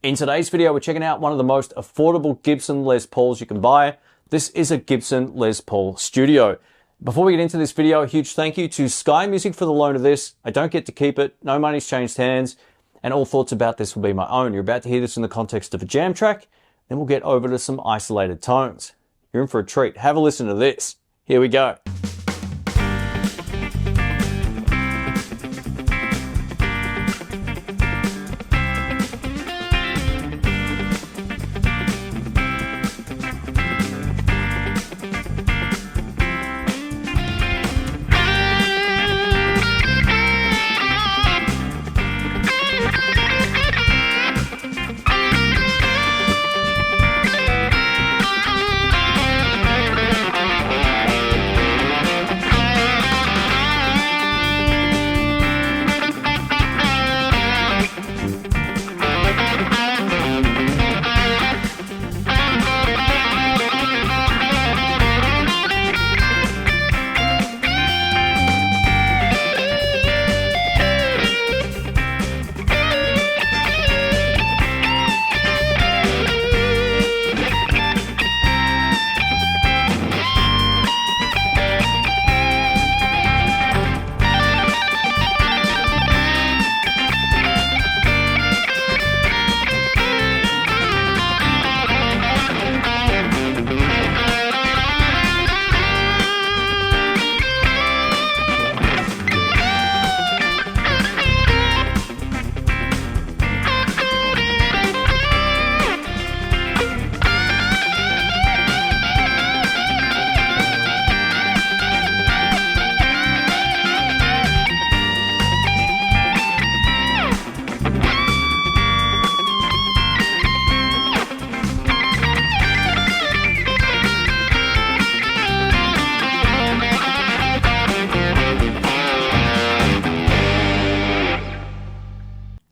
In today's video, we're checking out one of the most affordable Gibson Les Pauls you can buy. This is a Gibson Les Paul Studio. Before we get into this video, a huge thank you to Sky Music for the loan of this. I don't get to keep it, no money's changed hands, and all thoughts about this will be my own. You're about to hear this in the context of a jam track, then we'll get over to some isolated tones. You're in for a treat. Have a listen to this. Here we go.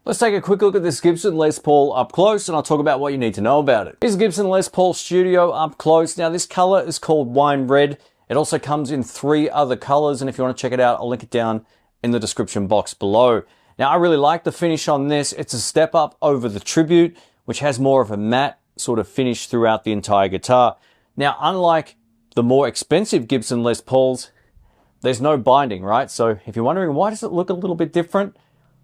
Let's take a quick look at this Gibson Les Paul up close and I'll talk about what you need to know about it. Here's Gibson Les Paul Studio up close. Now this color is called wine red. It also comes in 3 other colors, and if you want to check it out, I'll link it down in the description box below. Now I really like the finish on this. It's a step up over the Tribute, which has more of a matte sort of finish throughout the entire guitar. Now unlike the more expensive Gibson Les Pauls, there's no binding, right? So if you're wondering why does it look a little bit different,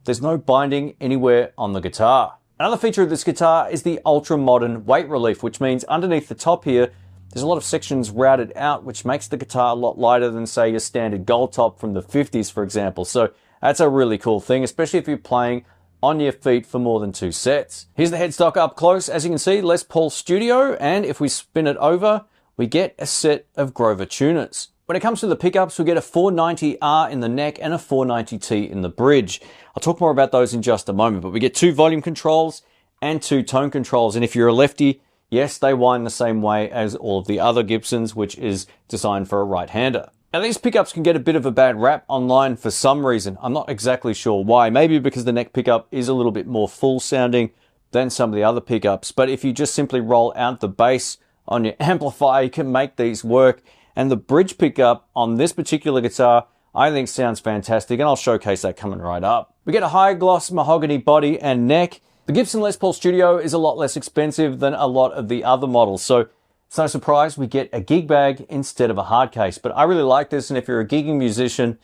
there's no binding anywhere on the guitar. Another feature of this guitar is the ultra modern weight relief, which means underneath the top here, there's a lot of sections routed out, which makes the guitar a lot lighter than say your standard gold top from the 50s, for example. So that's a really cool thing, especially if you're playing on your feet for more than 2 sets. Here's the headstock up close. As you can see, Les Paul Studio, and if we spin it over, we get a set of Grover tuners. When it comes to the pickups, we get a 490R in the neck and a 490T in the bridge. I'll talk more about those in just a moment, but we get 2 volume controls and 2 tone controls. And if you're a lefty, yes, they wind the same way as all of the other Gibsons, which is designed for a right-hander. Now these pickups can get a bit of a bad rap online for some reason. I'm not exactly sure why. Maybe because the neck pickup is a little bit more full sounding than some of the other pickups. But if you just simply roll out the bass on your amplifier, you can make these work. And the bridge pickup on this particular guitar, I think sounds fantastic, and I'll showcase that coming right up. We get a high gloss mahogany body and neck. The Gibson Les Paul Studio is a lot less expensive than a lot of the other models, so it's no surprise we get a gig bag instead of a hard case. But I really like this, and if you're a gigging musician,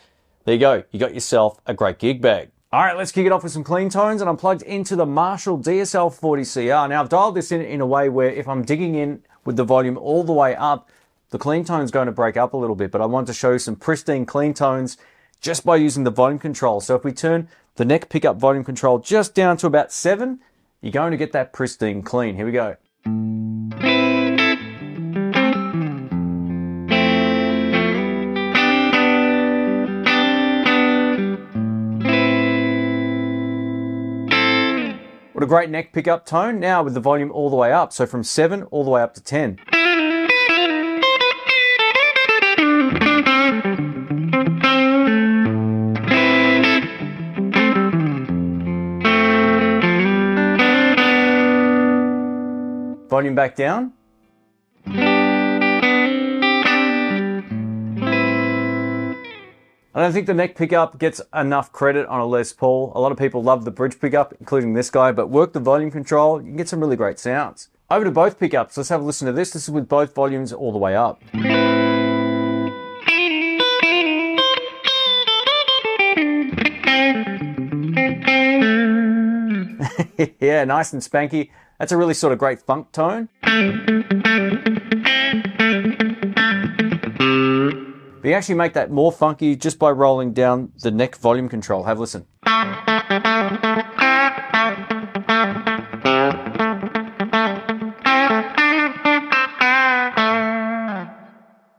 there you go. You got yourself a great gig bag. All right, let's kick it off with some clean tones, and I'm plugged into the Marshall DSL-40CR. Now, I've dialed this in a way where if I'm digging in with the volume all the way up, the clean tone's going to break up a little bit, but I want to show you some pristine clean tones just by using the volume control. So if we turn the neck pickup volume control just down to about 7, you're going to get that pristine clean. Here we go. What a great neck pickup tone. Now with the volume all the way up, so from 7 all the way up to 10. Volume back down. I don't think the neck pickup gets enough credit on a Les Paul. A lot of people love the bridge pickup, including this guy, but work the volume control, you can get some really great sounds. Over to both pickups, let's have a listen to this. This is with both volumes all the way up. Yeah, nice and spanky. That's a really sort of great funk tone. But you actually make that more funky just by rolling down the neck volume control. Have a listen.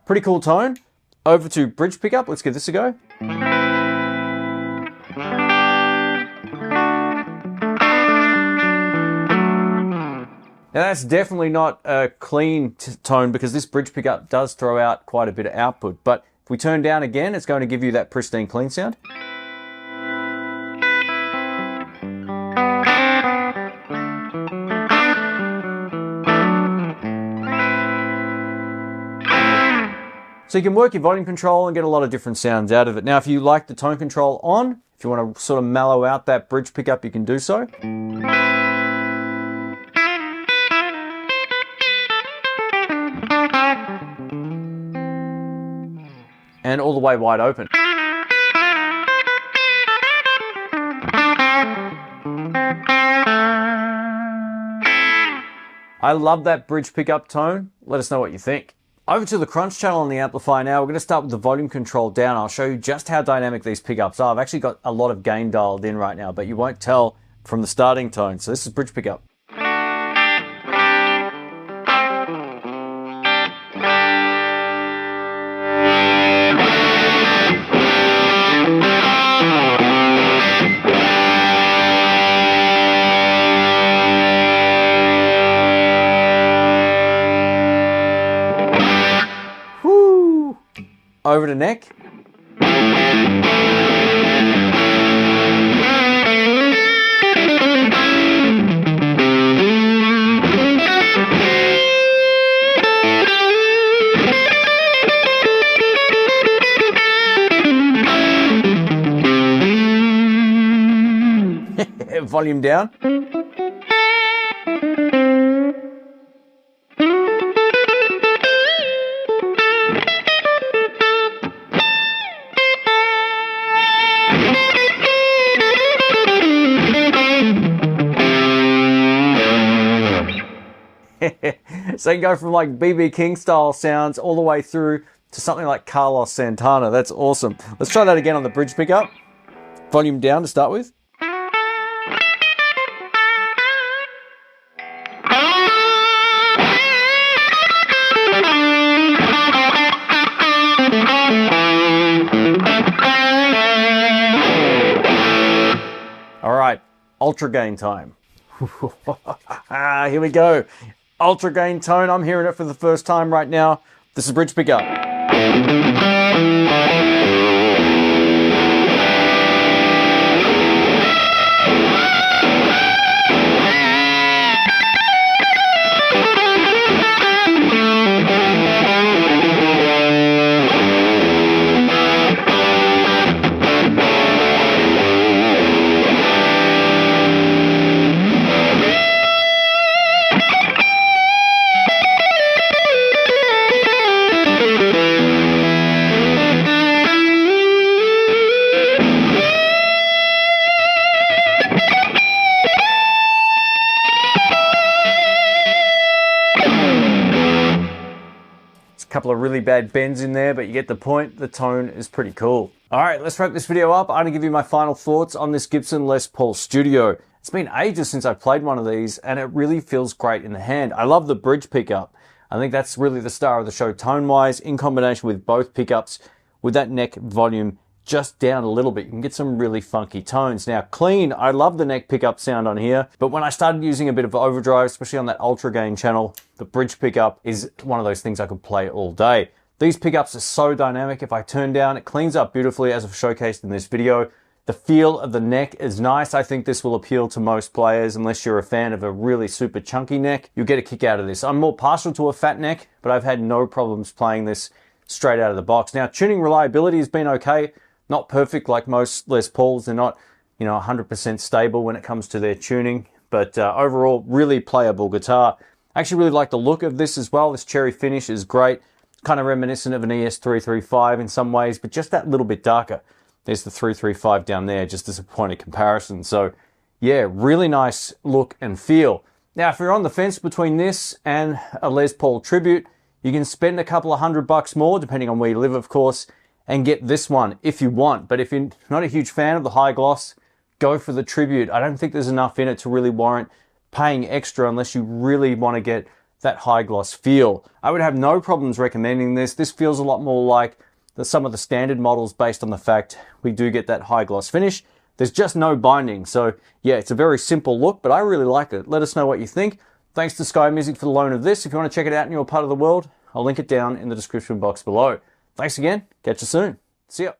Pretty cool tone. Over to bridge pickup. Let's give this a go. Now that's definitely not a clean tone because this bridge pickup does throw out quite a bit of output. But if we turn down again, it's going to give you that pristine clean sound. So you can work your volume control and get a lot of different sounds out of it. Now, if you like the tone control on, if you want to sort of mellow out that bridge pickup, you can do so. And all the way wide open. I love that bridge pickup tone. Let us know what you think. Over to the crunch channel on the amplifier now. We're going to start with the volume control down. I'll show you just how dynamic these pickups are. I've actually got a lot of gain dialed in right now, but you won't tell from the starting tone. So this is bridge pickup. Over to neck. Volume down. So you can go from like BB King style sounds all the way through to something like Carlos Santana. That's awesome. Let's try that again on the bridge pickup. Volume down to start with. All right, ultra gain time. Here we go. Ultra gain tone. I'm hearing it for the first time right now. This is bridge pickup. Couple of really bad bends in there, but you get the point. The tone is pretty cool. All right, let's wrap this video up. I'm going to give you my final thoughts on this Gibson Les Paul Studio. It's been ages since I've played one of these, and it really feels great in the hand. I love the bridge pickup. I think that's really the star of the show tone-wise, in combination with both pickups, with that neck volume just down a little bit. You can get some really funky tones. Now, clean, I love the neck pickup sound on here, but when I started using a bit of overdrive, especially on that ultra gain channel, the bridge pickup is one of those things I could play all day. These pickups are so dynamic. If I turn down, it cleans up beautifully, as I've showcased in this video. The feel of the neck is nice. I think this will appeal to most players, unless you're a fan of a really super chunky neck. You'll get a kick out of this. I'm more partial to a fat neck, but I've had no problems playing this straight out of the box. Now, tuning reliability has been okay. Not perfect like most Les Pauls. They're not, 100% stable when it comes to their tuning, but overall, really playable guitar. I actually really like the look of this as well. This cherry finish is great. Kind of reminiscent of an ES335 in some ways, but just that little bit darker. There's the 335 down there, just as a point of comparison. So yeah, really nice look and feel. Now, if you're on the fence between this and a Les Paul Tribute, you can spend a couple of $100 more, depending on where you live, of course, and get this one if you want. But if you're not a huge fan of the high gloss, go for the Tribute. I don't think there's enough in it to really warrant paying extra unless you really want to get that high gloss feel. I would have no problems recommending this. This feels a lot more like some of the standard models based on the fact we do get that high gloss finish. There's just no binding. So yeah, it's a very simple look, but I really like it. Let us know what you think. Thanks to Sky Music for the loan of this. If you want to check it out in your part of the world, I'll link it down in the description box below. Thanks again. Catch you soon. See ya.